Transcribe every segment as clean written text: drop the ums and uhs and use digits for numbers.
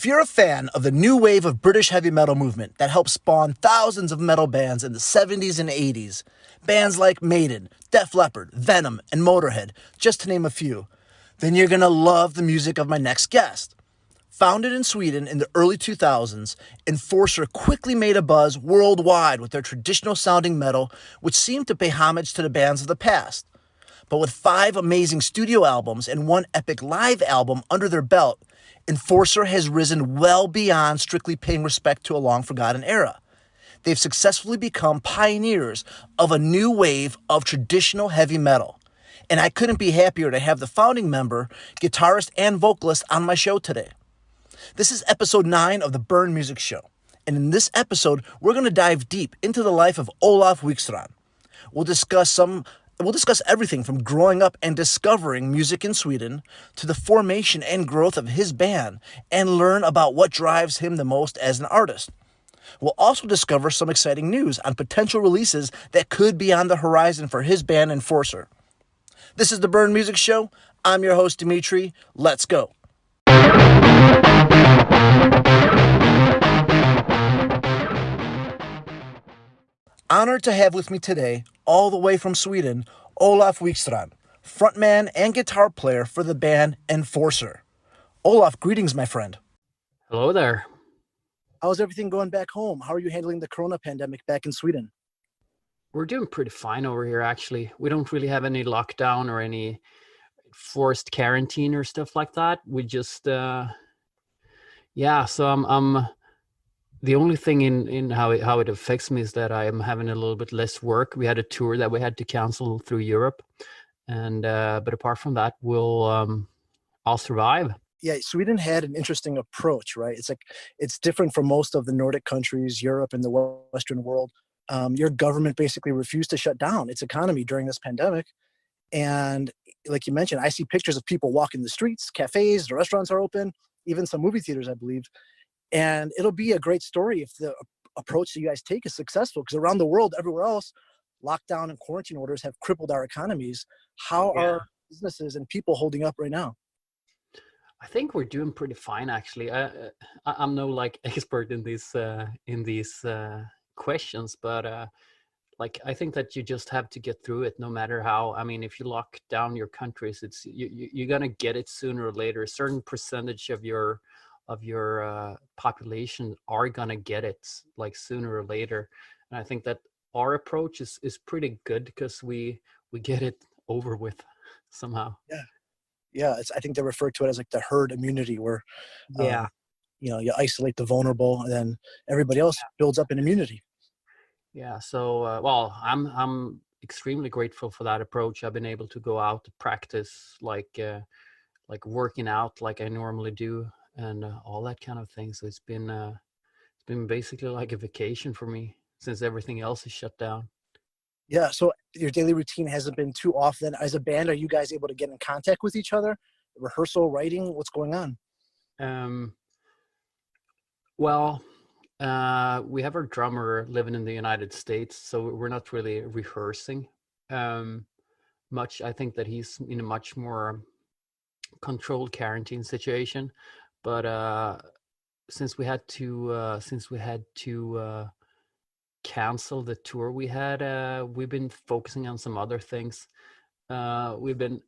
If you're a fan of the new wave of British heavy metal movement that helped spawn thousands of metal bands in the 70s and 80s, bands like Maiden, Def Leppard, Venom, and Motorhead, just to name a few, then you're gonna love the music of my next guest. Founded in Sweden in the early 2000s, Enforcer quickly made a buzz worldwide with their traditional sounding metal, which seemed to pay homage to the bands of the past. But with 5 amazing studio albums and 1 epic live album under their belt, Enforcer has risen well beyond strictly paying respect to a long-forgotten era. They've successfully become pioneers of a new wave of traditional heavy metal. And I couldn't be happier to have the founding member, guitarist, and vocalist on my show today. This is episode 9 of the BURN Müsic Shöw. And in this episode, we're going to dive deep into the life of Olof Wikstrand. We'll discuss everything from growing up and discovering music in Sweden to the formation and growth of his band and learn about what drives him the most as an artist. We'll also discover some exciting news on potential releases that could be on the horizon for his band Enforcer. This is the BURN Müsic Shöw. I'm your host, Dimitri. Let's go. Honored to have with me today, all the way from Sweden, Olof Wikstrand, frontman and guitar player for the band Enforcer. Olof, greetings, my friend. Hello there. How's everything going back home? How are you handling the corona pandemic back in Sweden? We're doing pretty fine over here, actually. We don't really have any lockdown or any forced quarantine or stuff like that. We just, so I'm the only thing in how it affects me is that I am having a little bit less work. We had a tour that we had to cancel through Europe, and but apart from that, I'll survive. Yeah, Sweden had an interesting approach, right? It's different from most of the Nordic countries, Europe, and the Western world. Your government basically refused to shut down its economy during this pandemic, and like you mentioned, I see pictures of people walking the streets, cafes, the restaurants are open, even some movie theaters, I believe. And it'll be a great story if the approach that you guys take is successful, because around the world, everywhere else, lockdown and quarantine orders have crippled our economies. How are businesses and people holding up right now? I think we're doing pretty fine, actually. I'm no expert in these questions, but I think that you just have to get through it, no matter how. I mean, if you lock down your countries, you're gonna get it sooner or later. A certain percentage of your population are gonna get it sooner or later, and I think that our approach is pretty good because we get it over with somehow. I think they refer to it as the herd immunity, where you isolate the vulnerable and then everybody else builds up an immunity. So I'm extremely grateful for that approach. I've been able to go out to practice working out like I normally do, and all that kind of thing. So it's been basically like a vacation for me since everything else is shut down. Yeah, so your daily routine hasn't been too off then. As a band, are you guys able to get in contact with each other? Rehearsal, writing, what's going on? We have our drummer living in the United States, so we're not really rehearsing much. I think that he's in a much more controlled quarantine situation. But since we had to cancel the tour we had, we've been focusing on some other things. We've been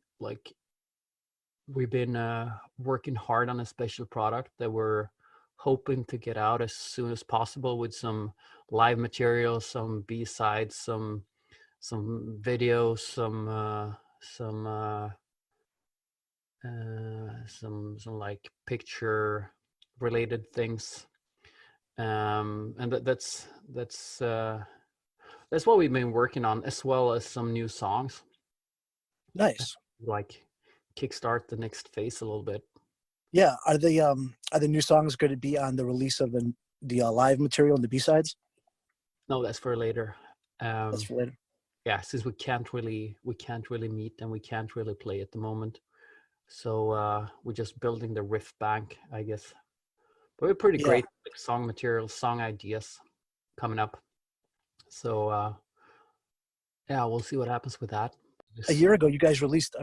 working hard on a special product that we're hoping to get out as soon as possible, with some live material, some B-sides, some videos, some picture related things, and that's what we've been working on, as well as some new songs. Nice. Kickstart the next phase a little bit. Yeah, are the new songs going to be on the release of the live material and the B-sides? No, that's for later. That's for later. Yeah, since we can't really meet and we can't really play at the moment, so we're just building the riff bank, I guess. But we're pretty great song material, song ideas coming up. So we'll see what happens with that. A year ago, you guys released,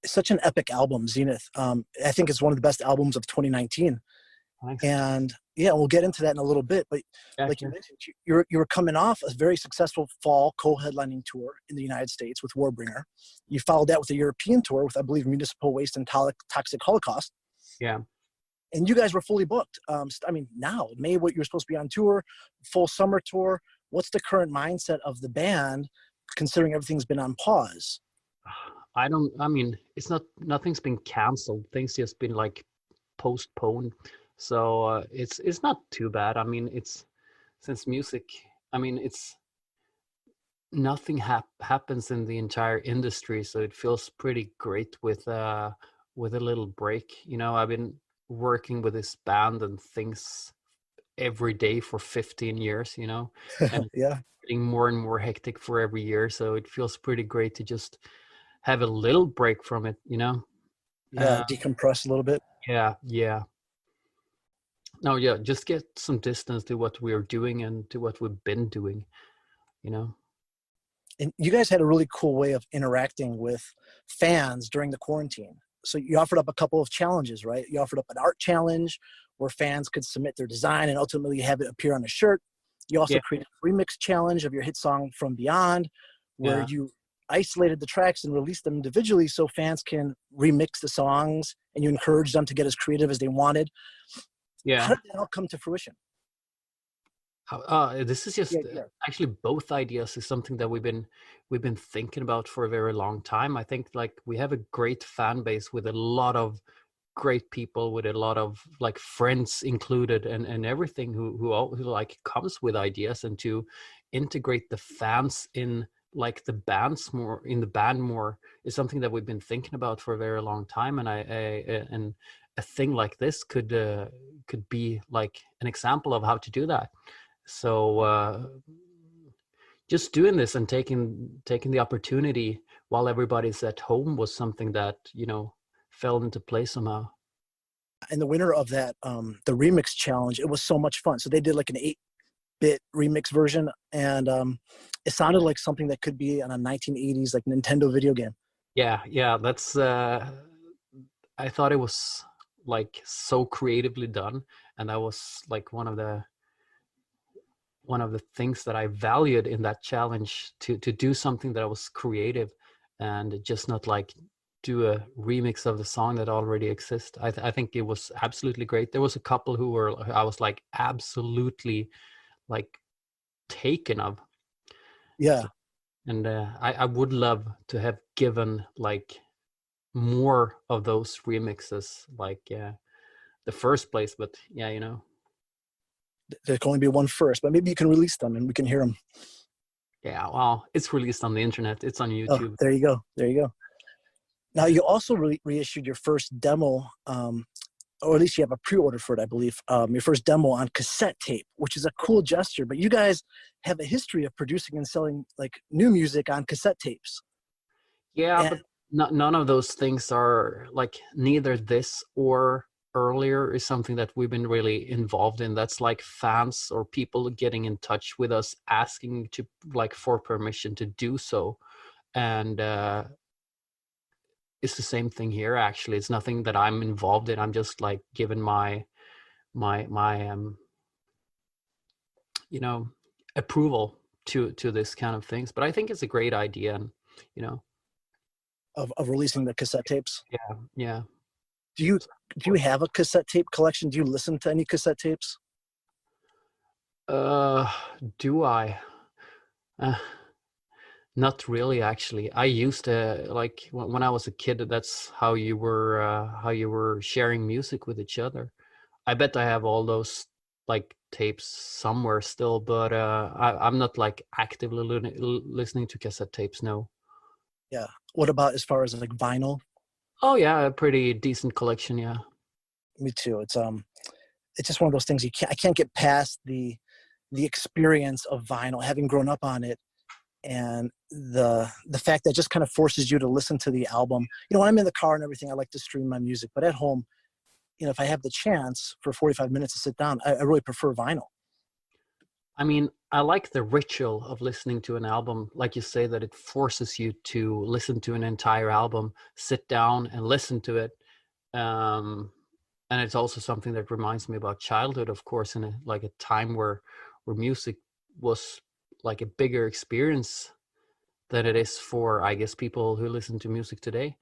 such an epic album, Zenith. I think it's one of the best albums of 2019. Thanks. And yeah, we'll get into that in a little bit. But Yeah, like you sure. mentioned, you were coming off a very successful fall co-headlining tour in the United States with Warbringer. You followed that with a European tour with, I believe, Municipal Waste and Toxic Holocaust. Yeah. And you guys were fully booked. I mean, now, May, what you're supposed to be on tour, full summer tour. What's the current mindset of the band, considering everything's been on pause? I mean, it's not, nothing's been canceled. Things just been like postponed. So it's not too bad. I mean, it's, since music, I mean, it's, nothing happens in the entire industry, so it feels pretty great with a little break. You know, I've been working with this band and things every day for 15 years, you know, and it's Yeah, getting more and more hectic for every year. So it feels pretty great to just have a little break from it, you know. yeah, Uh, decompress a little bit. yeah, yeah. No, yeah, just get some distance to what we're doing and to what we've been doing, you know. And you guys had a really cool way of interacting with fans during the quarantine. So you offered up a couple of challenges, right? You offered up an art challenge where fans could submit their design and ultimately have it appear on a shirt. You also Yeah, created a remix challenge of your hit song From Beyond, where yeah, you isolated the tracks and released them individually so fans can remix the songs, and you encouraged them to get as creative as they wanted. yeah. How did that all come to fruition? This is Yeah, just yeah. actually, both ideas is something that we've been thinking about for a very long time. I think like we have a great fan base with a lot of great people, with a lot of like friends included, and everything who like comes with ideas, and to integrate the fans in like the bands more, in the band more, is something that we've been thinking about for a very long time. And and a thing like this could be like an example of how to do that. So just doing this and taking the opportunity while everybody's at home was something that, you know, fell into place somehow. And the winner of that, the remix challenge, it was so much fun. So they did like an 8-bit remix version, and it sounded like something that could be on a 1980s like Nintendo video game. Yeah, yeah, that's I thought it was like so creatively done, and that was like one of the things that I valued in that challenge, to do something that was creative and just not like do a remix of the song that already exists. I think it was absolutely great. There was a couple who were, I was like absolutely like taken of. Yeah, So, and I would love to have given like more of those remixes, like the first place, but yeah, you know. there can only be one first, but maybe you can release them and we can hear them. Yeah, well, it's released on the internet. It's on Oh, YouTube. there you go. There you go. Now you also reissued your first demo, or at least you have a pre-order for it, I believe. Your first demo on cassette tape, which is a cool gesture. But you guys have a history of producing and selling like new music on cassette tapes. Yeah, And but none of those things are like, neither this or earlier is something that we've been really involved in. That's like fans or people getting in touch with us, asking to like for permission to do so. And it's the same thing here. Actually, it's nothing that I'm involved in. I'm just like given my you know, approval to this kind of things. But I think it's a great idea, and you know, of releasing the cassette tapes. yeah, yeah. Do you do you have a cassette tape collection? Do you listen to any cassette tapes? Uh, do I? Uh, Not really, actually. I used to like when I was a kid. That's how you were sharing music with each other. I bet I have all those like tapes somewhere still, but I'm not like actively listening to cassette tapes. No. Yeah. What about as far as like vinyl? Oh yeah, a pretty decent collection. Yeah. Me too. It's just one of those things I can't get past the experience of vinyl, having grown up on it, and the fact that it just kind of forces you to listen to the album. You know, when I'm in the car and everything, I like to stream my music, but at home, you know, if I have the chance for 45 minutes to sit down, I really prefer vinyl. I mean, I like the ritual of listening to an album, like you say, that it forces you to listen to an entire album, sit down and listen to it. Um, and it's also something that reminds me about childhood, of course, in a time where music was like a bigger experience than it is for, I guess, people who listen to music today.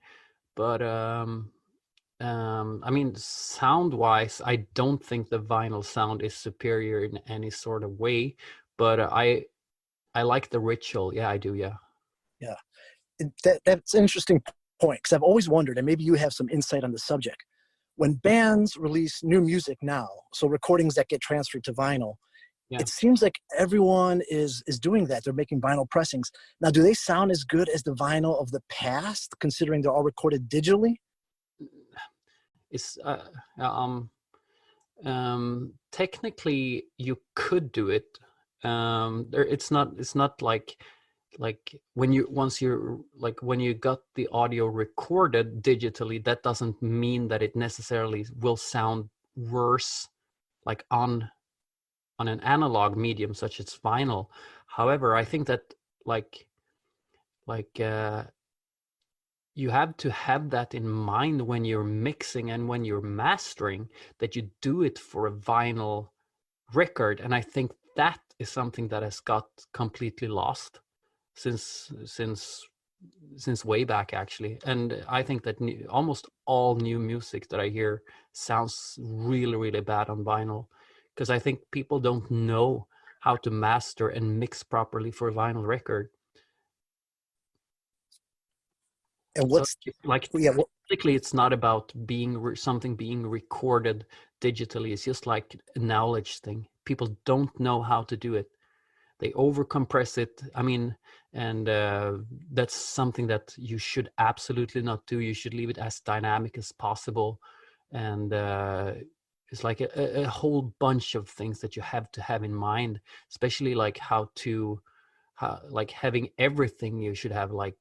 But I mean, sound wise, I don't think the vinyl sound is superior in any sort of way, but I like the ritual. Yeah, I do. Yeah. Yeah. That's an interesting point, because I've always wondered, and maybe you have some insight on the subject. When bands release new music now, so recordings that get transferred to vinyl, Yeah. it seems like everyone is doing that. They're making vinyl pressings. Now, do they sound as good as the vinyl of the past, considering they're all recorded digitally? It's technically you could do it. It's not like when you when you got the audio recorded digitally, that doesn't mean that it necessarily will sound worse like on an analog medium such as vinyl. However, I think that like like uh you have to have that in mind when you're mixing and when you're mastering, that you do it for a vinyl record. And I think that is something that has got completely lost since way back, actually. And I think that almost all new music that I hear sounds really, really bad on vinyl, because I think people don't know how to master and mix properly for a vinyl record. And So what's like yeah? basically, it's not about being something being recorded digitally. It's just like a knowledge thing. People don't know how to do it. They overcompress it. I mean, and that's something that you should absolutely not do. You should leave it as dynamic as possible. And it's like a whole bunch of things that you have to have in mind, especially like like having everything. You should have like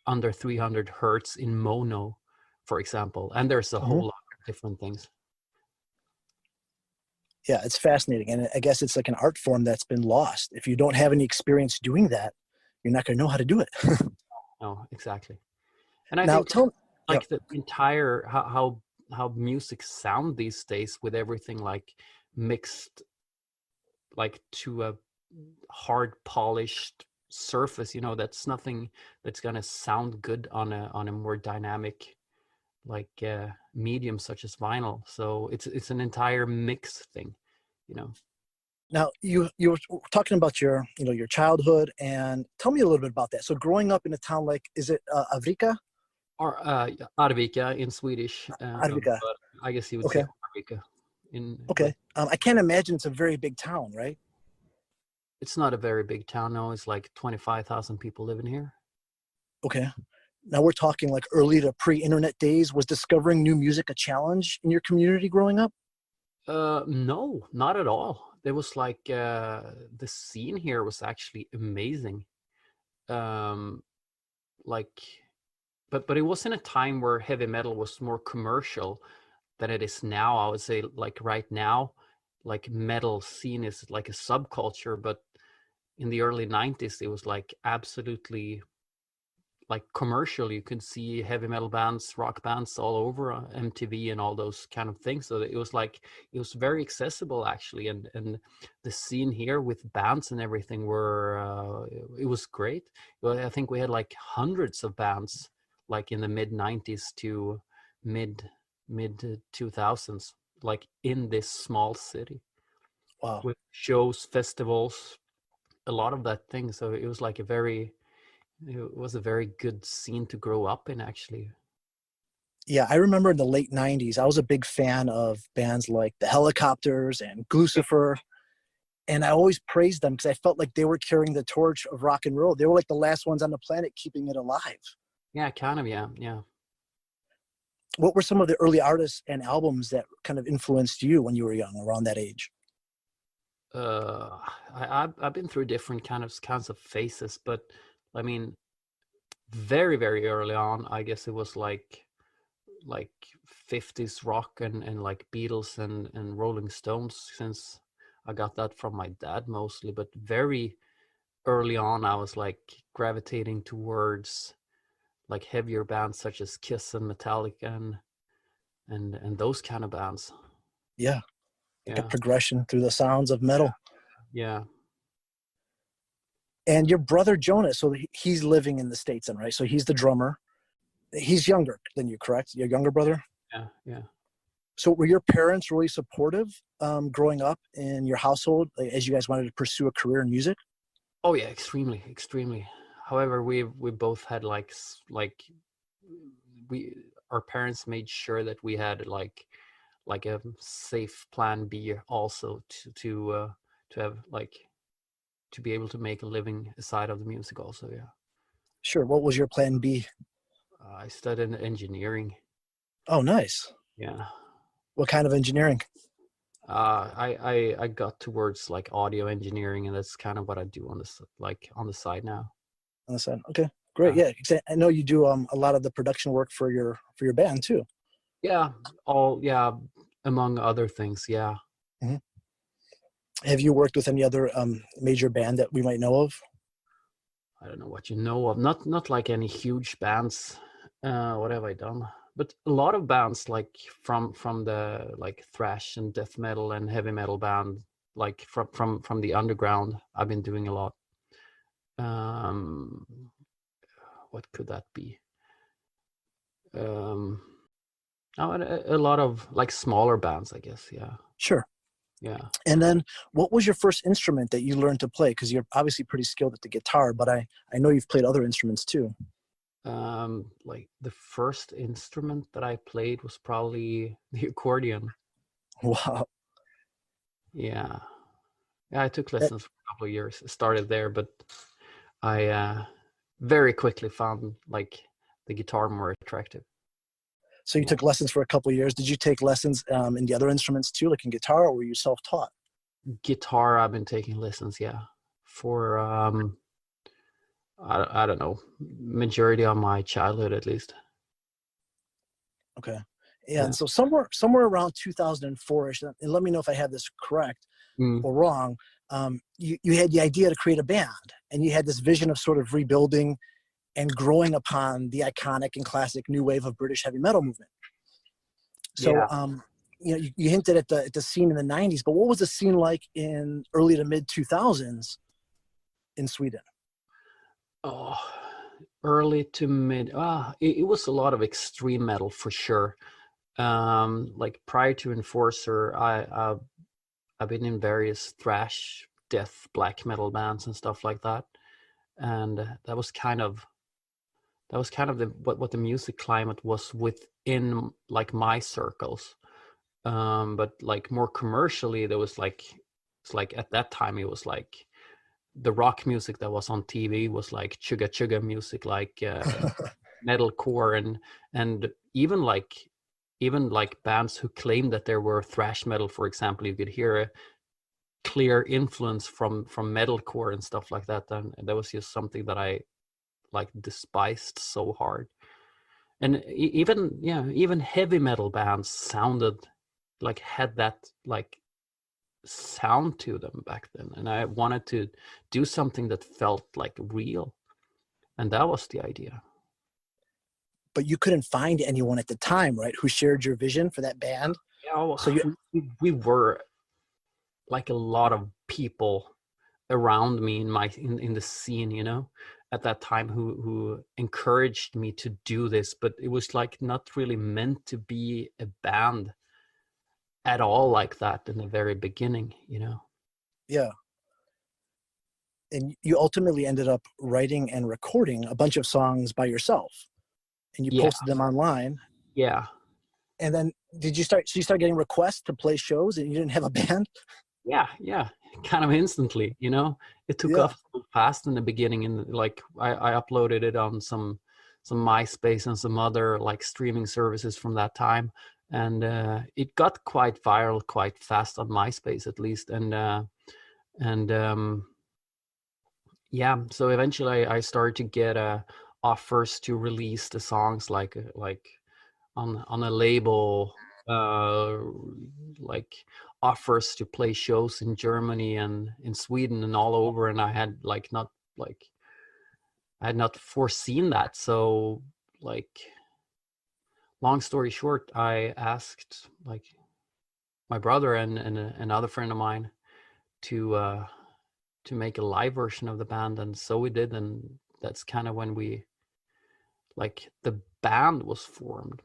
under 300 hertz in mono, for example. And there's a whole lot of different things. Yeah, it's fascinating. And I guess it's like an art form that's been lost. If you don't have any experience doing that, you're not going to know how to do it. No, exactly. And I Now, think yep. like the entire how music sound these days, with everything like mixed like to a hard polished surface, that's nothing that's gonna sound good on a more dynamic like medium such as vinyl. So it's an entire mix thing, you know. Now, you were talking about your childhood, and tell me a little bit about that. So, growing up in a town like, is it Avrika? Or Arvika in Swedish, Arvika. but I guess you would say Okay. Arvika but Okay. I can't imagine it's a very big town, right? it's not a very big town. No, it's like 25,000 people living here. Okay. Now we're talking like early to pre-internet days. Was discovering new music a challenge in your community growing up? No, not at all. There was like the scene here was actually amazing. Um, like, but it was in a time where heavy metal was more commercial than it is now. I would say like right now, like metal scene is like a subculture, but in the early 90s, it was like absolutely like commercial. You could see heavy metal bands, rock bands all over MTV and all those kind of things. So it was like it was very accessible, actually, and the scene here with bands and everything were it was great. Well, I think we had like hundreds of bands like in the mid 90s to mid 2000s, like in this small city, Wow. with shows, festivals, a lot of that thing. So it was a very good scene to grow up in, actually. Yeah, I remember in the late 90s, I was a big fan of bands like the Helicopters and Glucifer. And I always praised them because I felt like they were carrying the torch of rock and roll. They were like the last ones on the planet keeping it alive. Yeah, kind of. Yeah, yeah. What were some of the early artists and albums that kind of influenced you when you were young, around that age? Uh, I've been through different kinds of phases, but I mean, very very early on, I guess it was like 50s rock and like Beatles and Rolling Stones, since I got that from my dad mostly. But very early on, I was like gravitating towards like heavier bands such as Kiss and Metallica and those kind of bands. Yeah. Like a Yeah, progression through the sounds of metal. yeah. And your brother Jonas, so he's living in the States then, right? So he's the drummer. He's younger than you, correct? Your younger brother? Yeah, yeah. So were your parents really supportive growing up in your household, like, as you guys wanted to pursue a career in music? Oh yeah, extremely, extremely. However, we both had like we our parents made sure that we had like a safe plan B also to have like to be able to make a living aside of the music also. Yeah. Sure. What was your plan B? I studied engineering. Oh, nice. Yeah. What kind of engineering? I got towards like audio engineering, and that's kind of what I do on this like on the side now. On the side. Okay, great. Yeah, I know you do a lot of the production work for your band too. Yeah, yeah, among other things. Yeah. Hmm. Have you worked with any other major band that we might know of? I don't know what you know of. Not like any huge bands. What have I done? But a lot of bands like from the like thrash and death metal and heavy metal band, like from the underground. I've been doing a lot. Um, what could that be? Um, oh, and a lot of like smaller bands, I guess. Yeah, Sure. yeah. And then what was your first instrument that you learned to play? Because you're obviously pretty skilled at the guitar, but I know you've played other instruments too. Like the first instrument that I played was probably the accordion. Wow. Yeah, yeah. I took That- lessons for a couple of years. I started there, but I very quickly found like the guitar more attractive. so you Yeah. took lessons for a couple of years. Did you take lessons in the other instruments too, like in guitar, or were you self-taught? Guitar, I've been taking lessons. Yeah, for I don't know, majority of my childhood at least. Okay. Yeah, Yeah. and so somewhere around 2004ish, and let me know if I have this correct Mm. or wrong. You had the idea to create a band, and you had this vision of sort of rebuilding and growing upon the iconic and classic new wave of British heavy metal movement. So, Yeah. you hinted at the scene in the '90s, but what was the scene like in early to mid 2000s in Sweden? Oh, early to mid. It was a lot of extreme metal for sure. Like prior to Enforcer, I've been in various thrash, death, black metal bands and stuff like that, and that was kind of the what the music climate was within like my circles. But like more commercially, there was like it's like at that time it was like the rock music that was on TV was like chugga chugga music, like metalcore, and even like bands who claimed that there were thrash metal, for example, you could hear a clear influence from metalcore and stuff like that. And that was just something that I like despised so hard. And even heavy metal bands sounded like had that like sound to them back then, and I wanted to do something that felt like real, and that was the idea. But you couldn't find anyone at the time, right, who shared your vision for that band. Yeah, well, So you, we were like a lot of people around me in the scene, at that time who encouraged me to do this, but it was like not really meant to be a band at all like that in the very beginning. yeah, and you ultimately ended up writing and recording a bunch of songs by yourself, and you Yeah, posted them online. yeah, And then so you started getting requests to play shows, and you didn't have a band? yeah, kind of instantly. It took Yeah. off so fast in the beginning, and like I uploaded it on some MySpace and some other like streaming services from that time, and it got quite viral quite fast on MySpace at least, and yeah, so eventually I started to get offers to release the songs like on a label, like offers to play shows in Germany and in Sweden and all over, and I had I had not foreseen that. So like long story short, I asked like my brother and another friend of mine to make a live version of the band, and so we did, and that's kind of when we like the band was formed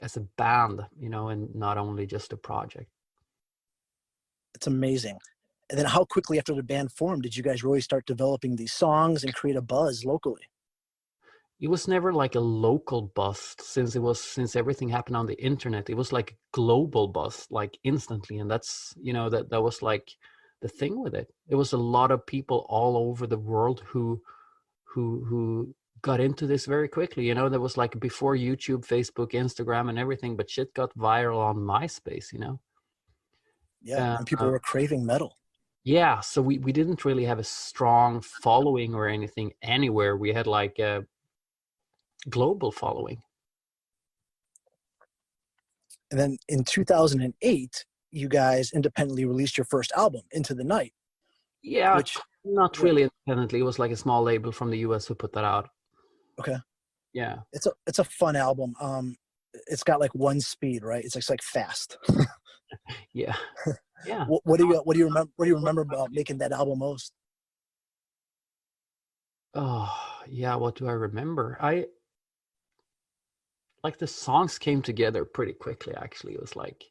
as a band, you know, and not only just a project. It's amazing. And then how quickly after the band formed did you guys really start developing these songs and create a buzz locally? It was never like a local bust, since everything happened on the internet. It was like a global bust, like instantly, and that's, you know, that was like the thing with it. It was a lot of people all over the world who got into this very quickly. You know, that was like before YouTube, Facebook, Instagram, and everything, but shit got viral on MySpace, you know. Yeah, and people were craving metal. Yeah, so we didn't really have a strong following or anything anywhere. We had like a global following. And then in 2008, you guys independently released your first album, Into the Night. Yeah, which not really independently. It was like a small label from the US who put that out. Okay. Yeah. It's a fun album. It's got like one speed, right? It's like fast. Yeah. Yeah. What do you remember about making that album most? Oh, yeah, what do I remember? I like the songs came together pretty quickly, actually. It was like,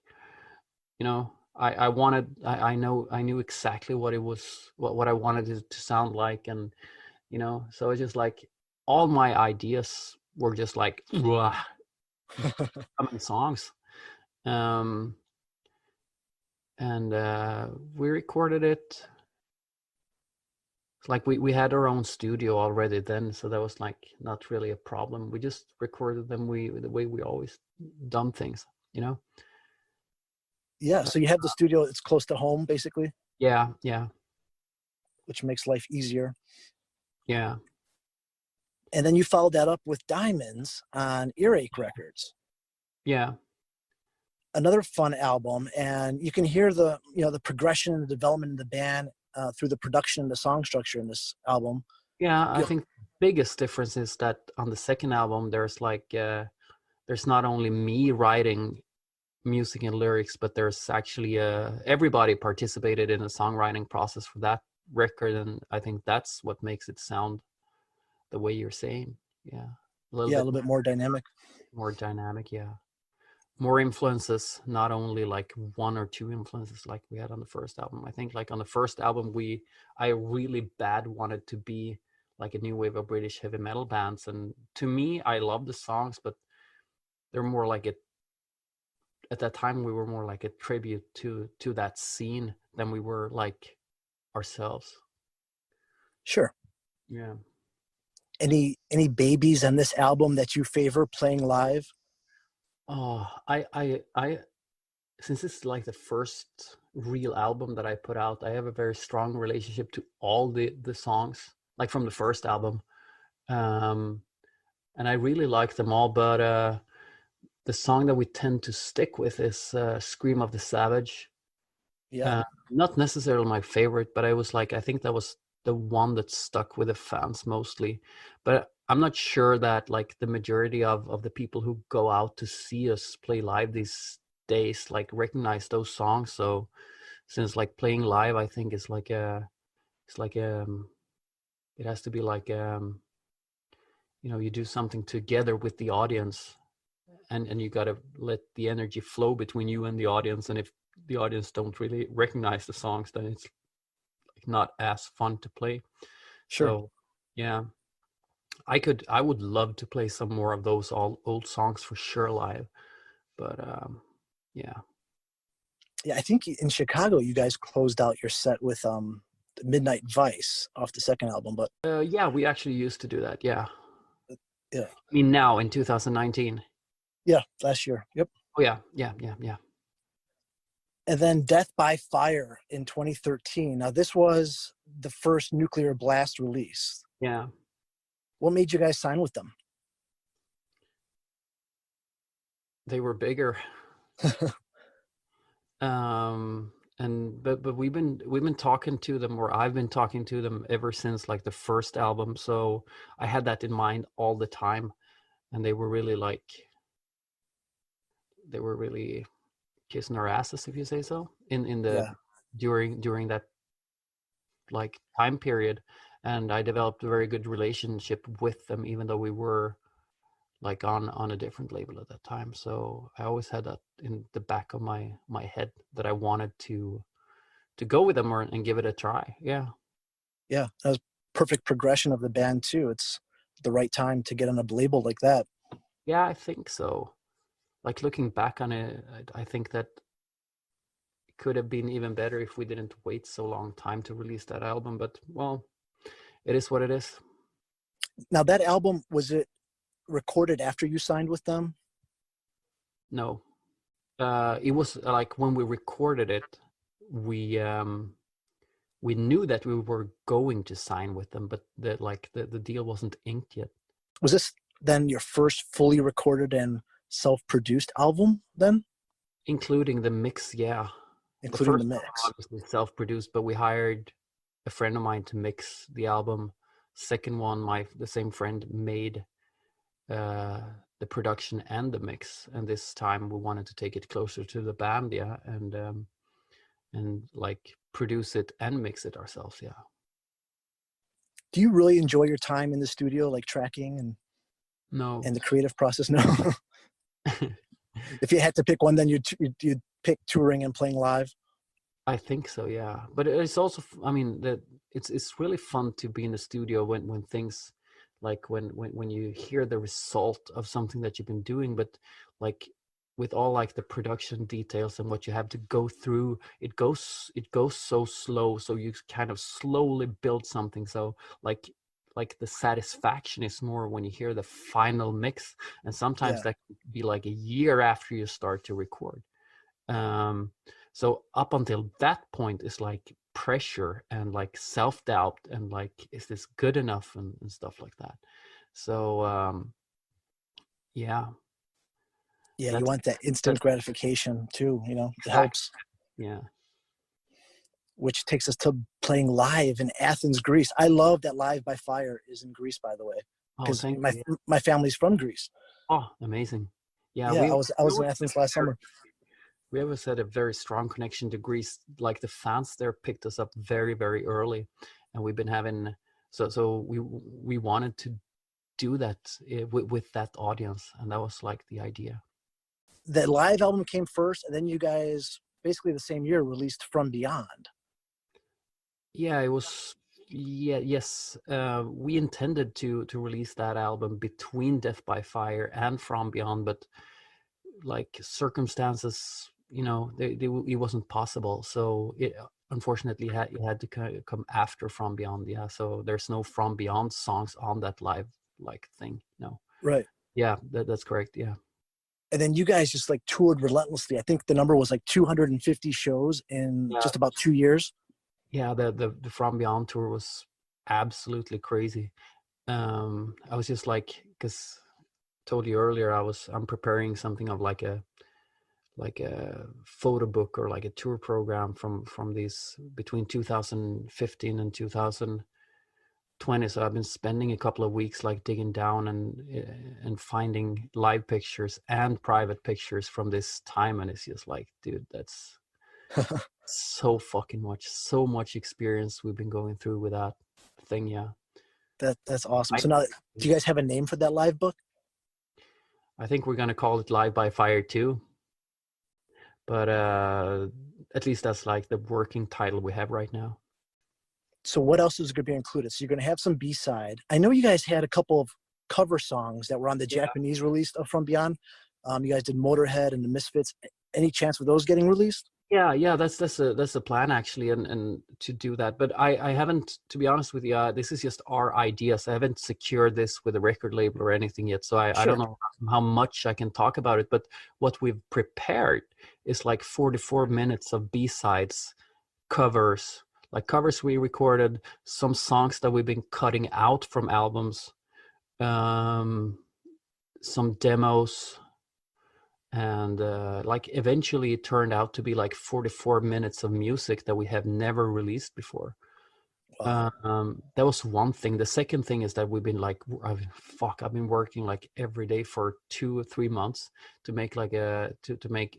you know, I knew exactly what it was, what I wanted it to sound like, and you know, so it's just like all my ideas were just like coming songs. Um and we recorded it. It's like we had our own studio already then, so that was like not really a problem. We just recorded them the way we always done things, you know. Yeah, so you have the studio, it's close to home basically, Yeah, which makes life easier. yeah. And then you followed that up with Diamonds on Earache Records. Yeah. Another fun album, and you can hear the progression and the development of the band through the production and the song structure in this album. Yeah, I think the biggest difference is that on the second album there's like there's not only me writing music and lyrics, but there's actually everybody participated in the songwriting process for that record, and I think that's what makes it sound the way you're saying. Yeah, a little bit more dynamic. More dynamic, yeah. More influences, not only like one or two influences like we had on the first album. I think like on the first album I really bad wanted to be like a new wave of British heavy metal bands, and to me I love the songs, but they're more like it at that time we were more like a tribute to that scene than we were like ourselves. Sure. Yeah. Any babies on this album that you favor playing live? Oh, I since it's like the first real album that I put out, I have a very strong relationship to all the songs, like from the first album. And I really like them all, but the song that we tend to stick with is Scream of the Savage. Yeah. Not necessarily my favorite, but I think that was the one that stuck with the fans mostly. But I'm not sure that like the majority of the people who go out to see us play live these days like recognize those songs. So since like playing live, I think it's like it has to be like you know, you do something together with the audience, and you got to let the energy flow between you and the audience, and if the audience don't really recognize the songs, then it's like not as fun to play. Sure. So yeah, I would love to play some more of those old songs for sure live, but yeah. I think in Chicago you guys closed out your set with Midnight Vice off the second album, but Yeah, we actually used to do that. Yeah. Yeah. I mean, now in 2019. Yeah, last year. Yep. Oh yeah. And then Death by Fire in 2013. Now this was the first Nuclear Blast release. Yeah. What made you guys sign with them? They were bigger. But we've been talking to them, or I've been talking to them ever since like the first album, so I had that in mind all the time, and they were really like they were really kissing our asses, if you say so, in the Yeah. during that like time period. And I developed a very good relationship with them, even though we were like on a different label at that time. So I always had that in the back of my head, that I wanted to go with them and give it a try. Yeah. Yeah. That was perfect progression of the band too. It's the right time to get on a label like that. Yeah, I think so. Like looking back on it, I think that it could have been even better if we didn't wait so long time to release that album. But well, it is what it is. Now that album, was it recorded after you signed with them? No, it was like when we recorded it, we knew that we were going to sign with them, but the deal wasn't inked yet. Was this then your first fully recorded and self-produced album then? Including the mix, yeah. Including the first mix. album, obviously self-produced, but we hired a friend of mine to mix the album. Second one, the same friend made the production and the mix, and this time we wanted to take it closer to the band, yeah, and like produce it and mix it ourselves, yeah. Do you really enjoy your time in the studio, like tracking and No. the creative process? No. If you had to pick one, then you'd pick touring and playing live. I think so, yeah. But it's also, I mean, that it's really fun to be in the studio when things, like when you hear the result of something that you've been doing, but like with all like the production details and what you have to go through, it goes so slow, so you kind of slowly build something. So like the satisfaction is more when you hear the final mix, and sometimes that could be like a year after you start to record. So up until that point is like pressure and like self-doubt and like, is this good enough, and stuff like that. So yeah, you want that instant gratification too, you know. It helps. Yeah. Which takes us to playing live in Athens, Greece. I love that Live by Fire is in Greece, by the way, because my family's from Greece. Oh, amazing. Yeah, I was in Athens last summer. We always had a very strong connection to Greece. Like the fans there picked us up very, very early, and we've been having, so we wanted to do that with that audience, and that was like the idea. The live album came first, and then you guys basically the same year released From Beyond. Yeah, it was. Yeah, yes. We intended to release that album between Death by Fire and From Beyond, but like circumstances, you know, it wasn't possible. So it unfortunately it had to come after From Beyond. Yeah, so there's no From Beyond songs on that live like thing. No. Right. Yeah, that's correct. Yeah. And then you guys just like toured relentlessly. I think the number was like 250 shows in just about 2 years. Yeah, the From Beyond tour was absolutely crazy. I was just like, because I told you earlier, I'm preparing something of like a photo book or like a tour program from these between 2015 and 2020. So I've been spending a couple of weeks like digging down and finding live pictures and private pictures from this time, and it's just like, dude, that's so much experience we've been going through with that thing. Yeah, that's awesome. So now, do you guys have a name for that live book? I think we're gonna call it Live by Fire 2, but at least that's like the working title we have right now. So what else is going to be included? So you're going to have some B-side. I know you guys had a couple of cover songs that were on the Japanese release of From Beyond. You guys did Motorhead and the Misfits. Any chance of those getting released? Yeah, that's a plan actually, and to do that. But I haven't, to be honest with you, this is just our ideas. I haven't secured this with a record label or anything yet, so I don't know how much I can talk about it. But what we've prepared is like 44 minutes of B-sides, covers, like covers we recorded, some songs that we've been cutting out from albums, some demos. And like eventually it turned out to be like 44 minutes of music that we have never released before. Wow. That was one thing. The second thing is that we've been like, I've been working like every day for 2 or 3 months to make like to make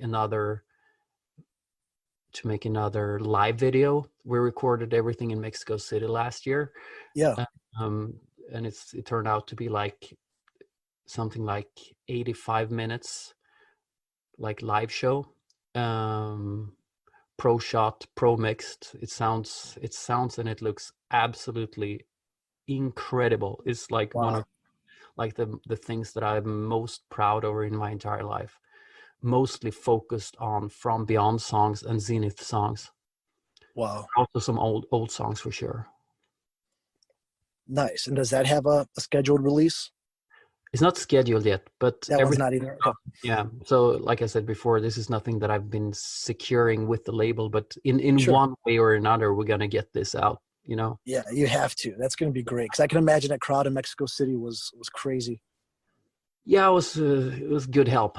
another live video. We recorded everything in Mexico City last year. Yeah. Um, and it turned out to be like something like 85 minutes, like live show. Pro shot, pro mixed. It sounds and it looks absolutely incredible. It's like one Wow. of like the things that I'm most proud over in my entire life. Mostly focused on From Beyond songs and Zenith songs. Wow. Also some old songs for sure. Nice. And does that have a scheduled release? It's not scheduled yet, but That one's not either. Okay. yeah. So like I said before, this is nothing that I've been securing with the label, but in Sure. one way or another, we're gonna get this out, you know? Yeah, you have to. That's going to be great because I can imagine that crowd in Mexico City was crazy. Yeah, it was good help.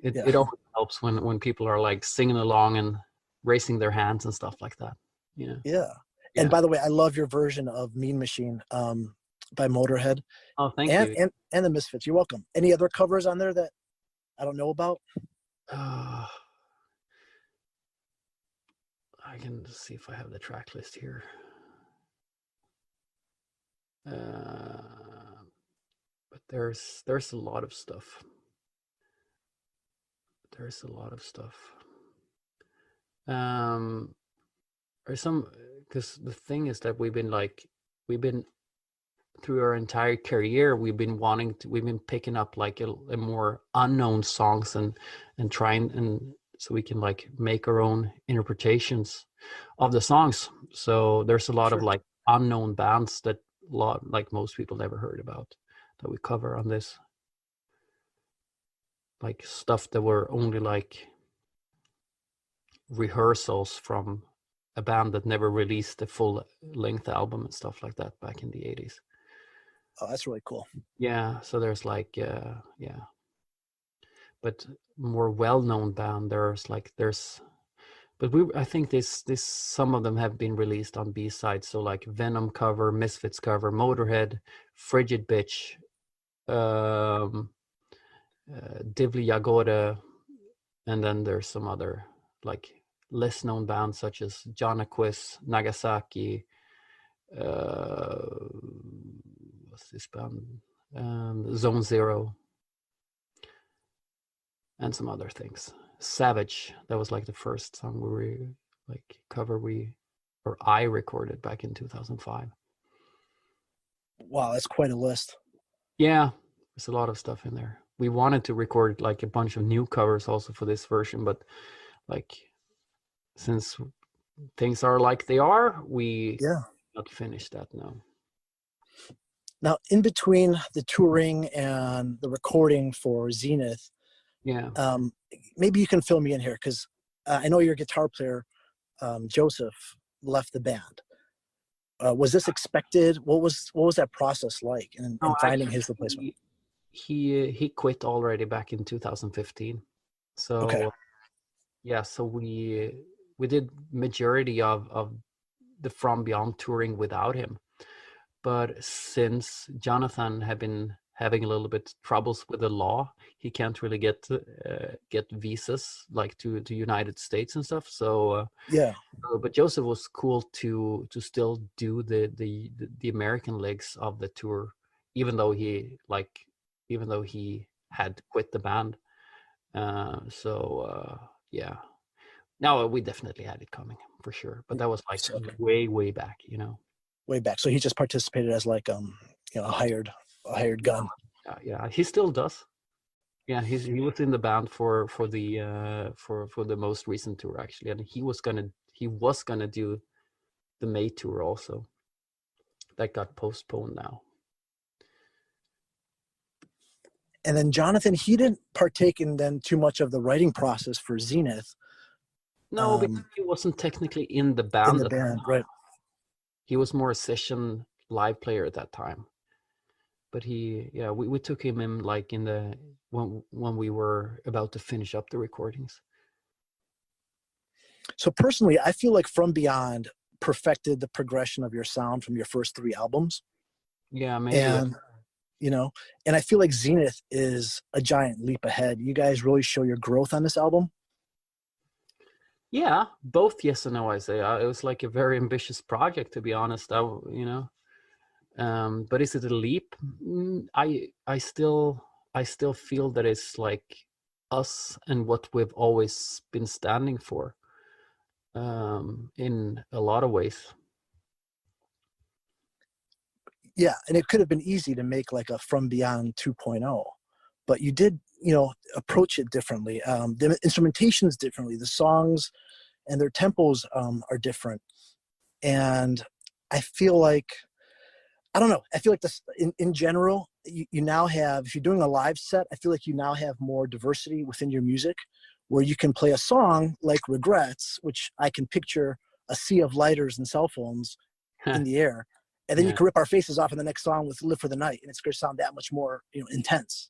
Yeah. It always helps when people are like singing along and raising their hands and stuff like that. You know? Yeah. Yeah. And by the way, I love your version of Mean Machine by Motorhead Oh, thank and, you. and the Misfits. You're welcome. Any other covers on there that I don't know about? I can see if I have the track list here. But there's a lot of stuff. There's a lot of stuff. There's some, because the thing is that we've been through our entire career, we've been picking up like a more unknown songs and trying, and so we can like make our own interpretations of the songs. So there's a lot of like unknown bands that like most people never heard about that we cover on this, like stuff that were only like rehearsals from a band that never released a full length album and stuff like that back in the 80s. Oh, that's really cool. Yeah, so there's like but more well-known band, I think this some of them have been released on B-sides, so like Venom cover, Misfits cover, Motorhead, Frigid Bitch, Divli Jagore, and then there's some other like less known bands such as Janaquist, Nagasaki, what's this band, Zone Zero, and some other things. Savage, that was like the first song I recorded back in 2005. Wow, that's quite a list. Yeah, there's a lot of stuff in there. We wanted to record like a bunch of new covers also for this version, but like since things are like they are, we not finished that now. Now, in between the touring and the recording for Zenith, maybe you can fill me in here because I know your guitar player, Joseph, left the band. Was this expected? What was that process like in finding his replacement? He quit already back in 2015. So so we did majority of the From Beyond touring without him. But since Jonathan had been having a little bit troubles with the law, he can't really get visas like to United States and stuff. So but Joseph was cool to still do the American legs of the tour, even though he had quit the band. Now we definitely had it coming for sure, but that was like way back, you know. Way back. So he just participated as like a hired gun. Yeah, he still does. Yeah, he was in the band for the most recent tour actually, and he was gonna do the May tour also. That got postponed now. And then Jonathan, he didn't partake in then too much of the writing process for Zenith. No, because he wasn't technically in the band. In the band, right? He was more a session live player at that time. But we took him in like when we were about to finish up the recordings. So personally, I feel like From Beyond perfected the progression of your sound from your first 3 albums. Yeah, maybe. And, you know, and I feel like Zenith is a giant leap ahead. You guys really show your growth on this album. Yeah, both yes and no, I say. It was like a very ambitious project, to be honest. But is it a leap? I still feel that it's like us and what we've always been standing for, in a lot of ways. Yeah, and it could have been easy to make like a From Beyond 2.0, but you did, you know, approach it differently. The instrumentation is differently. The songs and their tempos are different. And I feel like, I don't know, I feel like this in general, you now have, if you're doing a live set, I feel like you now have more diversity within your music, where you can play a song like Regrets, which I can picture a sea of lighters and cell phones in the air. And then you can rip our faces off in the next song with Live for the Night, and it's going to sound that much more, you know, intense.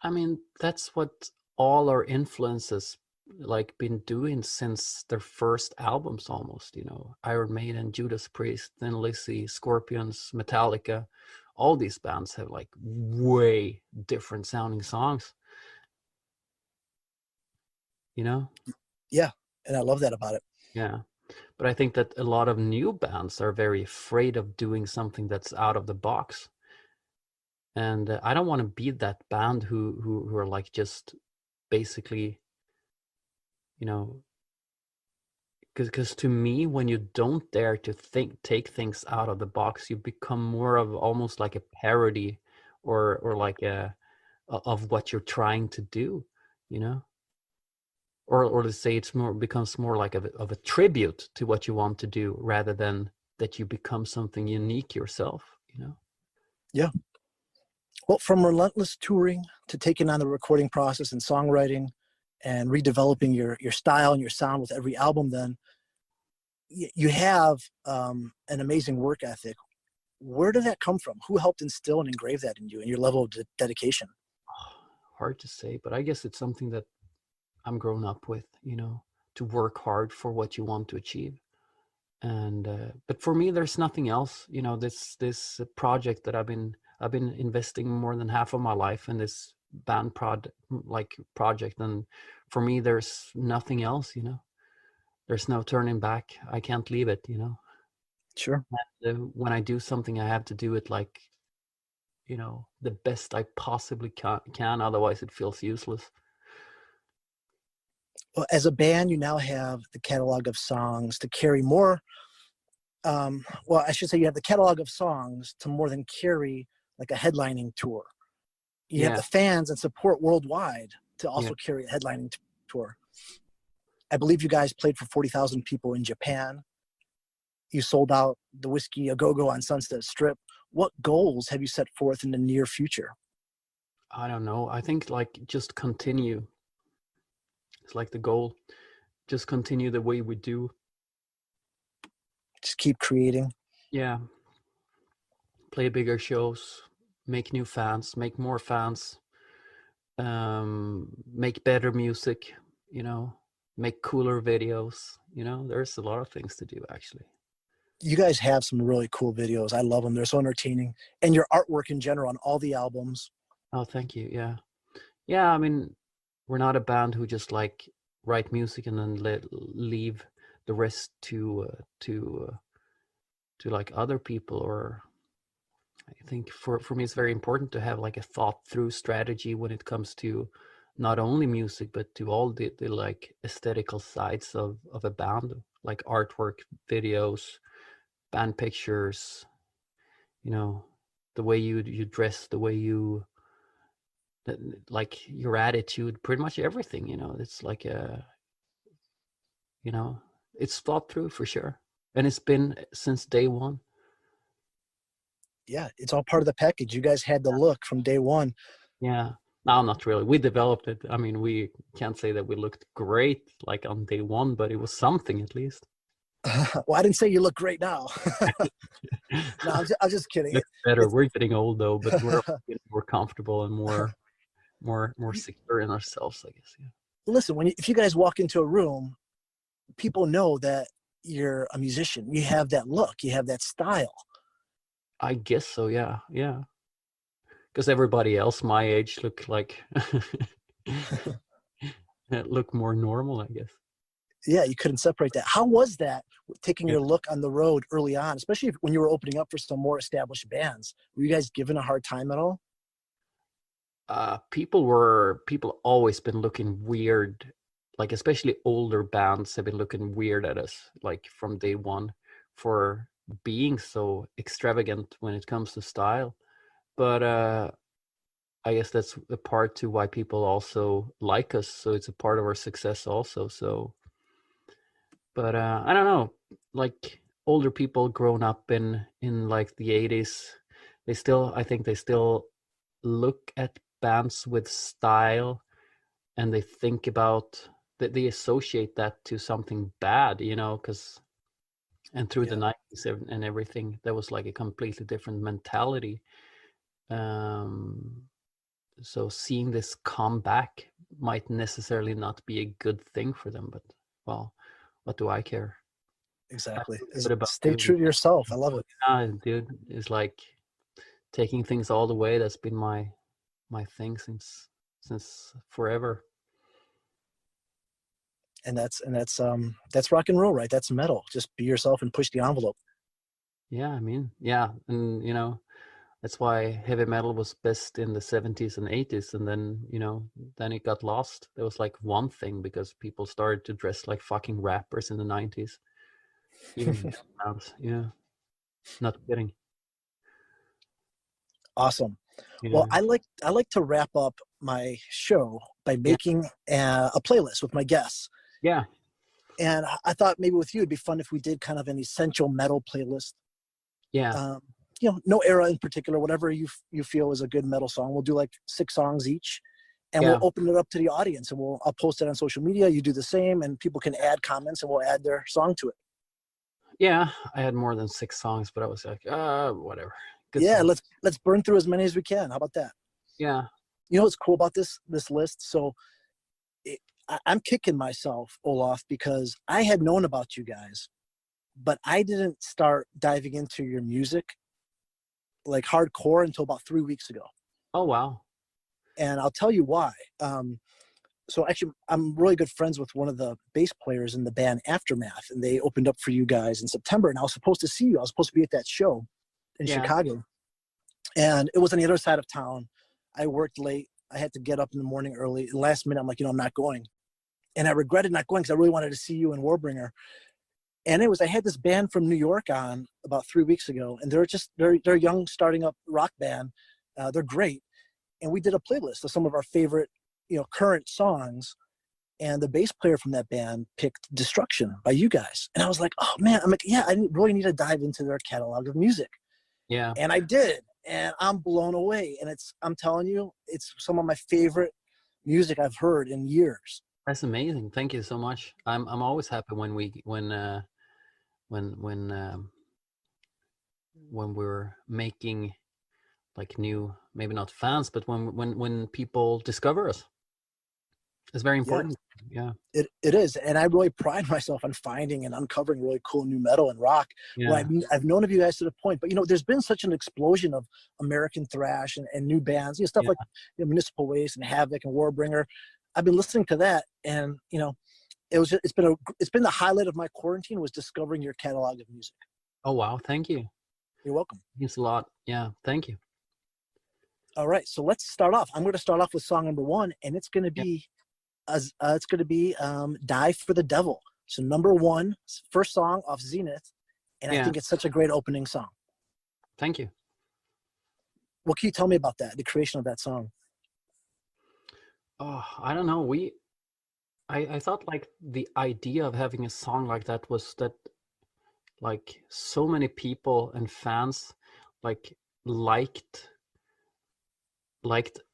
I mean, that's what all our influences like been doing since their first albums almost, you know. Iron Maiden, Judas Priest, Thin Lizzy, Scorpions, Metallica. All these bands have like way different sounding songs, you know? Yeah, and I love that about it. Yeah. But I think that a lot of new bands are very afraid of doing something that's out of the box. And I don't want to be that band who are like just basically, you know, because to me, when you don't dare to take things out of the box, you become more of almost like a parody or like of what you're trying to do, you know? Or to say it's becomes more like of a tribute to what you want to do rather than that you become something unique yourself, you know? Yeah. Well, from relentless touring to taking on the recording process and songwriting and redeveloping your style and your sound with every album, then you have an amazing work ethic. Where did that come from? Who helped instill and engrave that in you and your level of dedication? Hard to say, but I guess it's something that I'm grown up with, you know, to work hard for what you want to achieve. And but for me, there's nothing else, you know. This project that I've been investing more than half of my life in, this band project, and for me, there's nothing else, you know. There's no turning back. I can't leave it, you know. Sure. And, when I do something, I have to do it like, you know, the best I possibly can. Otherwise, it feels useless. Well, as a band, you now have the catalog of songs to carry more. Well, I should say you have the catalog of songs to more than carry like a headlining tour. You have the fans and support worldwide to also carry a headlining tour. I believe you guys played for 40,000 people in Japan. You sold out the Whiskey A Go Go on Sunset Strip. What goals have you set forth in the near future? I don't know. I think like just continue. It's like the goal. Just continue the way we do. Just keep creating. Yeah. Play bigger shows, make new fans, make more fans, make better music, you know, make cooler videos. You know, there's a lot of things to do, actually. You guys have some really cool videos. I love them. They're so entertaining. And your artwork in general on all the albums. Oh, thank you. Yeah. Yeah, I mean, we're not a band who just like write music and then leave the rest to like other people. Or I think for me, it's very important to have like a thought through strategy when it comes to not only music, but to all the like aesthetical sides of a band, like artwork, videos, band pictures, you know, the way you dress, the way you, like your attitude, pretty much everything, you know. It's like you know, it's thought through for sure. And it's been since day one. Yeah, it's all part of the package. You guys had the look from day one. Yeah. No, not really. We developed it. I mean, we can't say that we looked great like on day one, but it was something at least. Well, I didn't say you look great now. No, I'm just kidding. It's better. We're getting old though, but we're getting more comfortable and more secure in ourselves, I guess. Yeah. Listen, if you guys walk into a room, people know that you're a musician. You have that look, you have that style. I guess so. Yeah. Yeah. Because everybody else my age look like look more normal, I guess. Yeah, you couldn't separate that. How was that taking Yeah. your look on the road early on, especially when you were opening up for some more established bands? Were you guys given a hard time at all? People always been looking weird, like especially older bands have been looking weird at us, like from day one, for being so extravagant when it comes to style. But I guess that's a part to why people also like us. So it's a part of our success also. So, but I don't know, like older people grown up in like the 80s, I think they still look at bands with style, and they think about that, they associate that to something bad, because and through the Yeah, 90s and everything, there was like a completely different mentality. um so seeing this come back might necessarily not be a good thing for them, but well, what do I care? I exactly. feel good about Stay doing true to yourself. I love it. yeah, dude. It's like taking things all the way. That's been my thing since forever. And that's rock and roll, right? That's metal. Just be yourself and push the envelope. Yeah, I mean, yeah, and that's why heavy metal was best in the 70s and 80s, and then it got lost. There was like one thing because people started to dress like fucking rappers in the 90s. Even bands, yeah, not kidding. Awesome. Well, Yeah, I like to wrap up my show by yeah, making a playlist with my guests. yeah, And I thought maybe with you it'd be fun if we did kind of an essential metal playlist. yeah, Um, no era in particular, whatever you feel is a good metal song. We'll do like 6 songs each, and we'll yeah, open it up to the audience, and I'll post it on social media. You do the same, and people can add comments, and we'll add their song to it. yeah. I had more than 6 songs, but I was like, whatever. Good Yeah, song. let's burn through as many as we can. How about that? Yeah, You know what's cool about this list? So I'm kicking myself, Olaf, because I had known about you guys, but I didn't start diving into your music like hardcore until about 3 weeks ago. oh wow, And I'll tell you why. So actually, I'm really good friends with one of the bass players in the band Aftermath, and they opened up for you guys in September. And I was supposed to see you. I was supposed to be at that show in yeah, Chicago, and it was on the other side of town. I worked late. I had to get up in the morning early. And last minute, I'm like, I'm not going. And I regretted not going because I really wanted to see you in Warbringer. And I had this band from New York on about 3 weeks ago, and they're a young starting up rock band. They're great, and we did a playlist of some of our favorite current songs. And the bass player from that band picked Destruction by you guys, and I was like, oh man, I'm like, yeah, I really need to dive into their catalog of music, yeah. and I did, and I'm blown away. And I'm telling you, it's some of my favorite music I've heard in years. That's amazing. Thank you so much. I'm always happy when when when um, when we're making like new, maybe not fans, but when people discover us. It's very Yeah, important. Yeah, it is, and I really pride myself on finding and uncovering really cool new metal and rock. Well, yeah, I've known of you guys to the point, but there's been such an explosion of American thrash and new bands, stuff yeah. like Municipal Waste and Havoc and Warbringer. I've been listening to that, and it's been the highlight of my quarantine was discovering your catalog of music. Oh wow, thank you. You're welcome. Thanks a lot. Yeah, thank you. All right, so let's start off. I'm going to start off with song number one, and it's going to Yeah, be Die for the Devil. So number one, first song off Zenith, and I yeah. think it's such a great opening song. Thank you. What can you tell me about that, the creation of that song? Oh, I don't know. I thought like the idea of having a song like that was that like so many people and fans like liked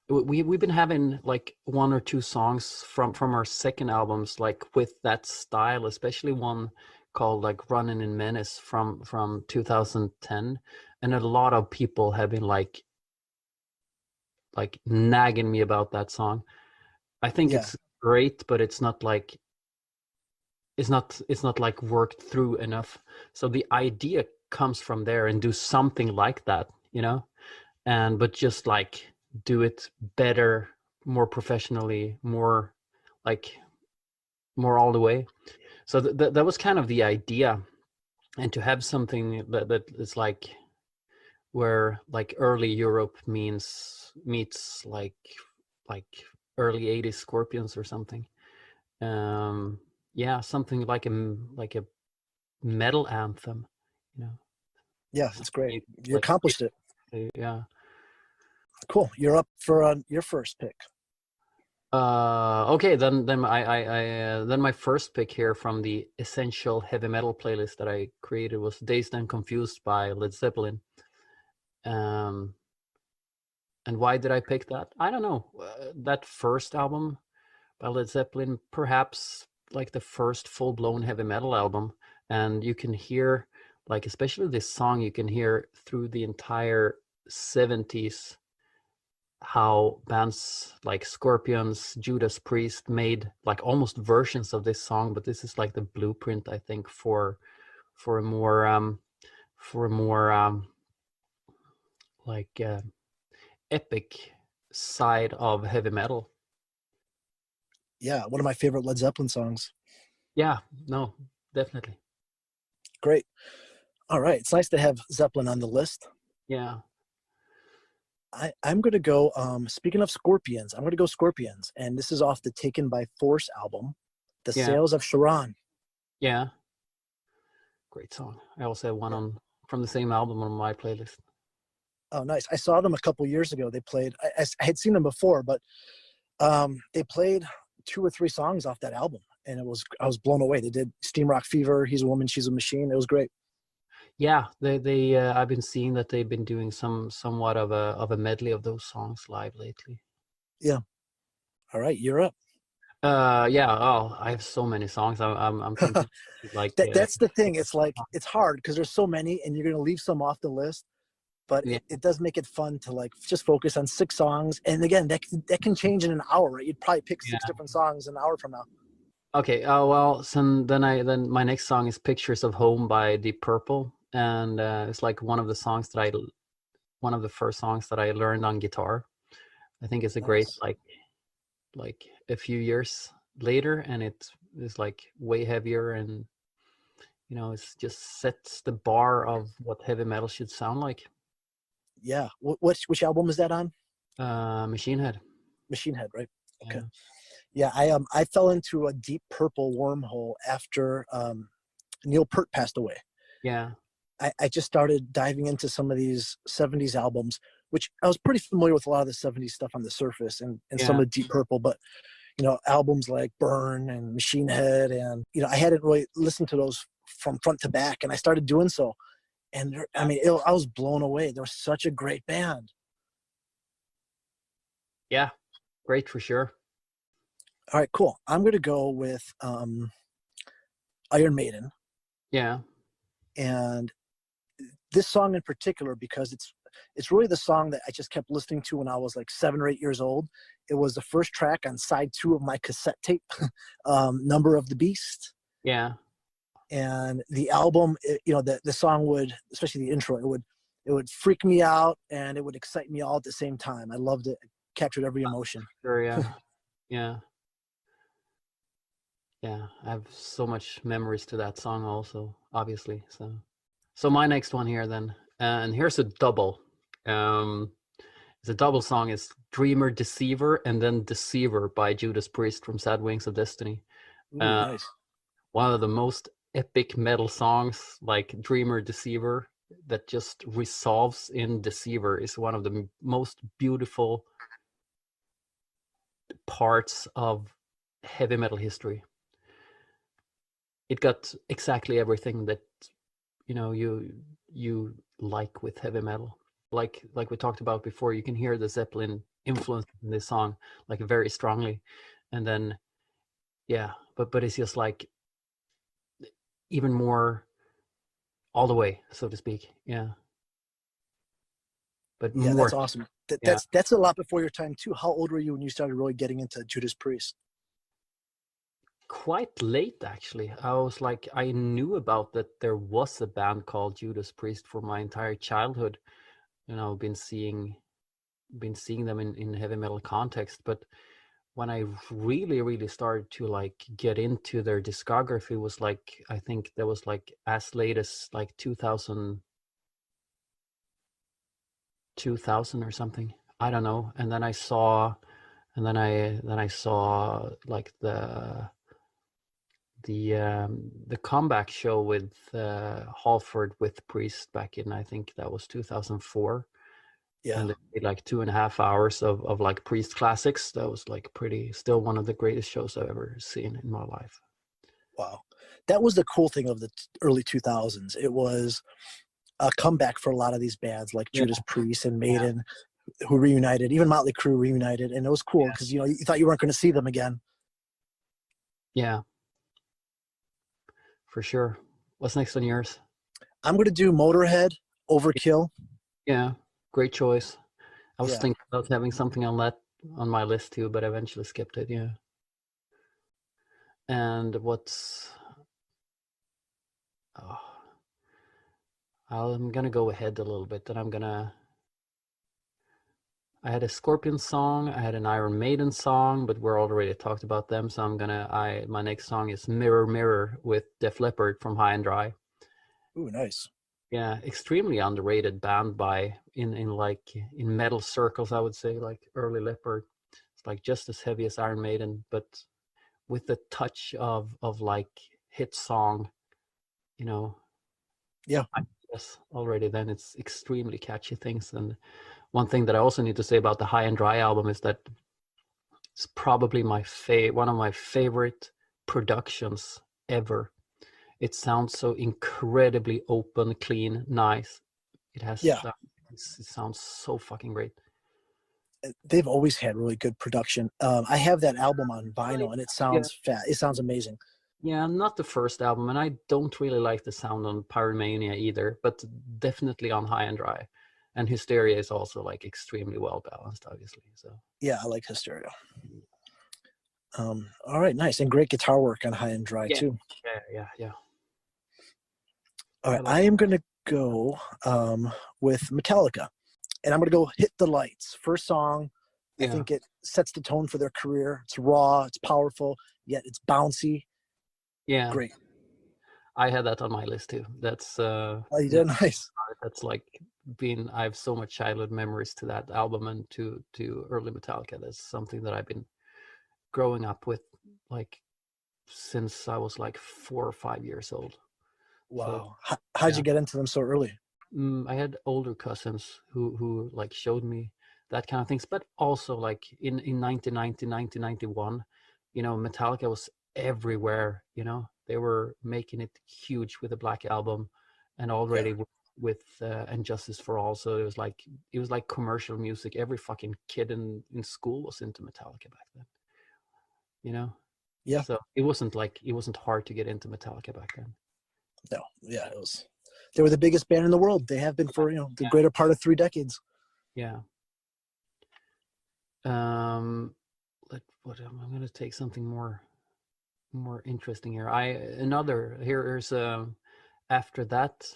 we've been having like one or two songs from our second albums like with that style, especially one called like Running in Menace from 2010, and a lot of people have been like nagging me about that song. I think Yeah, it's great, but it's not like it's not like worked through enough. So the idea comes from there, and do something like that, you know, and but just like do it better, more professionally, more like more all the way. So that was kind of the idea, and to have something that is like where like early Europe meets like early 80s Scorpions or something. Yeah, something like a metal anthem, you know. Yeah, it's great. Something You like accomplished it. yeah. Cool. You're up for your first pick. Okay, then my first pick here from the essential heavy metal playlist that I created was Dazed and Confused by Led Zeppelin. Um, and why did I pick that? I don't know. That first album by Led Zeppelin, perhaps like the first full-blown heavy metal album, and you can hear, like especially this song, you can hear through the entire 70s how bands like Scorpions, Judas Priest made like almost versions of this song, but this is like the blueprint, I think, for a more for a more like epic side of heavy metal. Yeah, one of my favorite Led Zeppelin songs. Yeah, no, definitely. Great. All right, it's nice to have Zeppelin on the list. Yeah. I'm going to go, speaking of Scorpions, I'm going to go Scorpions. And this is off the Taken by Force album, The Yeah. Sails of Charon. Yeah. Great song. I also have one on from the same album on my playlist. Oh, nice. I saw them a couple years ago. They played, I had seen them before, but they played 2 or 3 songs off that album. And I was blown away. They did Steam Rock Fever, He's a Woman, She's a Machine. It was great. Yeah, they I've been seeing that they've been doing somewhat of a medley of those songs live lately. Yeah. All right, you're up. Yeah. Oh, I have so many songs. I'm thinking like That's the thing. It's like, it's hard because there's so many and you're going to leave some off the list, but yeah, it does make it fun to like just focus on 6 songs. And again, that can change in an hour, right? You'd probably pick 6 yeah. different songs an hour from now. Okay. Well, so then my next song is Pictures of Home by Deep Purple, and it's like one of the first songs that I learned on guitar. I think it's a great Nice. like a few years later, and it is like way heavier, and you know, it's just sets the bar of what heavy metal should sound like. Yeah. Which album is that on? Machine Head. Machine Head, right? Okay. Yeah. Yeah, I fell into a Deep Purple wormhole after Neil Peart passed away. Yeah. I just started diving into some of these 70s albums, which I was pretty familiar with a lot of the 70s stuff on the surface and some Yeah. of Deep Purple, but you know, albums like Burn and Machine Head, and you know, I hadn't really listened to those from front to back, and I started doing so. And I mean, I was blown away. They were such a great band. Yeah. Great for sure. All right, cool. I'm going to go with Iron Maiden. Yeah. And this song in particular, because it's really the song that I just kept listening to when I was like 7 or 8 years old. It was the first track on side 2 of my cassette tape, Number of the Beast. Yeah. And the album, you know, the song would, especially the intro, it would freak me out and it would excite me all at the same time. I loved it. It captured every emotion. Sure. Yeah. Yeah. Yeah. I have so much memories to that song also, obviously. So my next one here then, and here's a double. It's a double song. It's Dreamer Deceiver and then Deceiver by Judas Priest from Sad Wings of Destiny. Ooh, nice. One of the most epic metal songs, like Dreamer Deceiver, that just resolves in Deceiver, is one of the most beautiful parts of heavy metal history. It got exactly everything that you know you like with heavy metal. Like we talked about before, you can hear the Zeppelin influence in this song like very strongly, and then yeah, but it's just like even more all the way, so to speak. Yeah. But Yeah, more. that's awesome. Yeah. That's a lot before your time too. How old were you when you started really getting into Judas Priest? quite late actually. I was like, I knew about that there was a band called Judas Priest for my entire childhood. You know, been seeing them in heavy metal context, but when I really started to like get into their discography was like, I think there was like as late as like 2000 or something. I don't know. And then I saw, and then I saw like the comeback show with Halford with Priest back in, I think that was 2004. Yeah. And they did like 2.5 hours of like Priest classics. That was like still one of the greatest shows I've ever seen in my life. Wow. That was the cool thing of the early 2000s. It was a comeback for a lot of these bands like Yeah, Judas Priest and yeah, Maiden, who reunited, even Motley Crue reunited. And it was cool yeah, because, you know, you thought you weren't going to see them again. yeah, for sure. What's next on yours? I'm going to do Motorhead, Overkill. Yeah, great choice. I was Yeah. thinking about having something on that on my list too, but I eventually skipped it. Yeah. And oh, I'm gonna go ahead a little bit, and I had a Scorpion song, I had an Iron Maiden song, but we're already talked about them, so my next song is Mirror Mirror with Def Leppard from High and Dry. Ooh, nice. Yeah, extremely underrated band in metal circles, I would say, like early Leopard. It's like just as heavy as Iron Maiden, but with the touch of like hit song, you know. Yeah. I guess already then it's extremely catchy things. And one thing that I also need to say about the High and Dry album is that it's probably one of my favorite productions ever. It sounds so incredibly open, clean, nice. Yeah. It sounds so fucking great. They've always had really good production. I have that album on vinyl and it Yeah, sounds fat. It sounds amazing. yeah, not the first album, and I don't really like the sound on Pyromania either, but definitely on High and Dry. And Hysteria is also like extremely well balanced, obviously. So Yeah, I like Hysteria. All right, nice. And great guitar work on High and Dry yeah, too. yeah. All I right, like I am going to go with Metallica. And I'm going to go Hit the Lights. First song, I yeah. think it sets the tone for their career. It's raw, it's powerful, yet it's bouncy. Yeah, Great. I had that on my list too. Oh, you did? Nice. That's like I have so much childhood memories to that album and to early Metallica. That's something that I've been growing up with like since I was like 4 or 5 years old. So Wow. How'd yeah. you get into them so early? I had older cousins who like showed me that kind of things, but also like in 1990, 1991, you know, Metallica was everywhere. You know, they were making it huge with the Black Album, and Yeah. already with and Justice for All. So it was like commercial music. Every fucking kid in school was into Metallica back then. You know, Yeah. so it wasn't hard to get into Metallica back then. No. Yeah, it was. They were the biggest band in the world. They have been for, you know, the greater part of 3 decades. Yeah. I'm going to take something more interesting here. Here's after that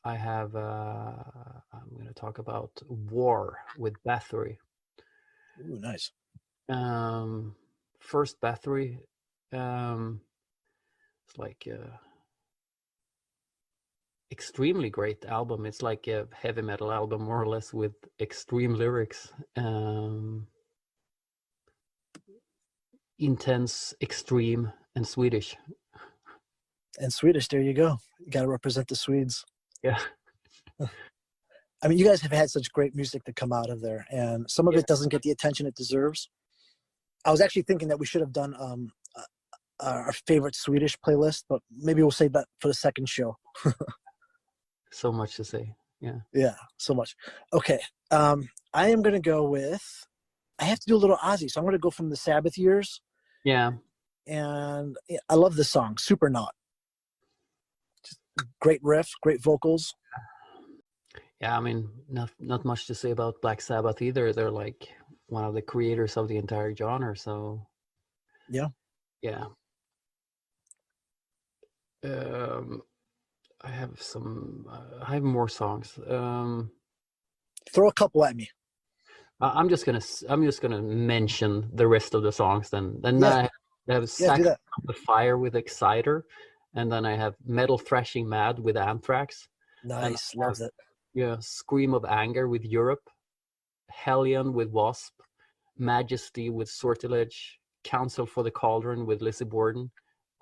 I have I'm going to talk about War with Bathory. Ooh, nice. First Bathory, it's like extremely great album. It's like a heavy metal album more or less with extreme lyrics. Intense, extreme, and Swedish. And Swedish, there you go. You got to represent the Swedes. Yeah. I mean, you guys have had such great music to come out of there, and some of it doesn't get the attention it deserves. I was actually thinking that we should have done our favorite Swedish playlist, but maybe we'll save that for the second show. So much to say. Yeah. Yeah, so much. Okay. I am going to go with, I have to do a little Ozzy, so I'm going to go from the Sabbath years. Yeah. And I love this song, Supernaut. Just great riff, great vocals. Yeah, I mean, not much to say about Black Sabbath either. They're like one of the creators of the entire genre. So Yeah. yeah. Um, I have some. I have more songs. Throw a couple at me. I'm just gonna mention the rest of the songs. Then Yeah, I have yeah, do Sax that. of the Fire with Exciter, and then I have Metal Thrashing Mad with Anthrax, and Nice, I have loves it. yeah Scream of Anger with Europe, Hellion with Wasp, Majesty with Sortilege, Council for the Cauldron with Lizzie Borden,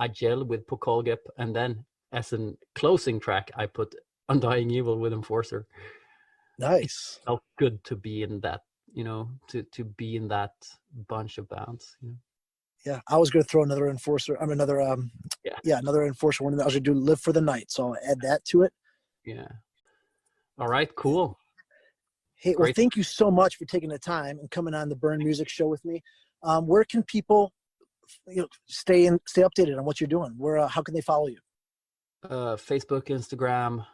Agel with Pokolgep, and then as a closing track, I put Undying Evil with Enforcer. It Nice. felt good to be in that, to be in that bunch of bands. Yeah, I was gonna throw another enforcer. I'm another Yeah, yeah, another enforcer one. I was gonna do Live for the Night, so I'll add that to it. yeah. All right, cool. Hey, well, Great. thank you so much for taking the time and coming on the BURN Müsic Show with me. Where can people, stay updated on what you're doing? Where how can they follow you? Facebook, Instagram.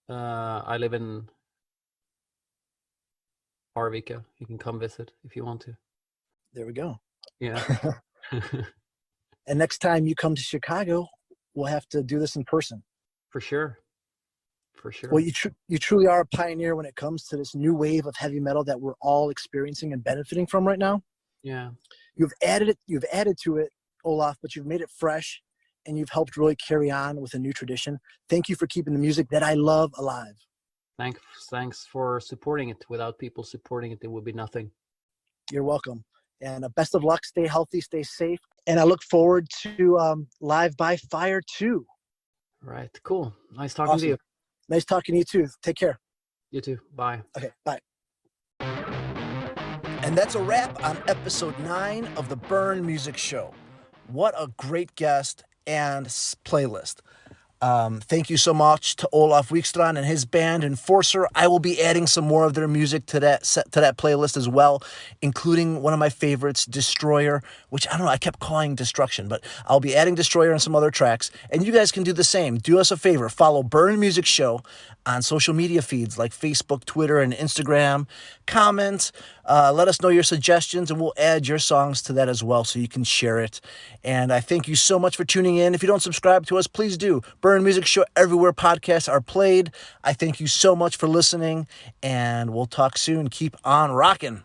I live in Arvika. You can come visit if you want to. There we go. Yeah. And next time you come to Chicago, we'll have to do this in person. For sure. For sure. Well, you truly are a pioneer when it comes to this new wave of heavy metal that we're all experiencing and benefiting from right now. Yeah. You've added to it, Olaf, but you've made it fresh, and you've helped really carry on with a new tradition. Thank you for keeping the music that I love alive. Thanks for supporting it. Without people supporting it, there would be nothing. You're welcome. And best of luck. Stay healthy, stay safe. And I look forward to Live by Fire 2. Right. Cool. Nice talking to you. Nice talking to you too. Take care. You too. Bye. Okay, bye. And that's a wrap on episode 9 of the BURN Müsic Show. What a great guest and playlist. Thank you so much to Olof Wikstrand and his band Enforcer. I will be adding some more of their music to that playlist as well, including one of my favorites, Destroyer, which I don't know, I kept calling Destruction, but I'll be adding Destroyer and some other tracks. And you guys can do the same. Do us a favor, follow BURN Müsic Show on social media feeds like Facebook, Twitter, and Instagram. Comment, let us know your suggestions, and we'll add your songs to that as well so you can share it. And I thank you so much for tuning in. If you don't subscribe to us, please do. BURN Müsic Show everywhere podcasts are played. I thank you so much for listening, and we'll talk soon. Keep on rocking.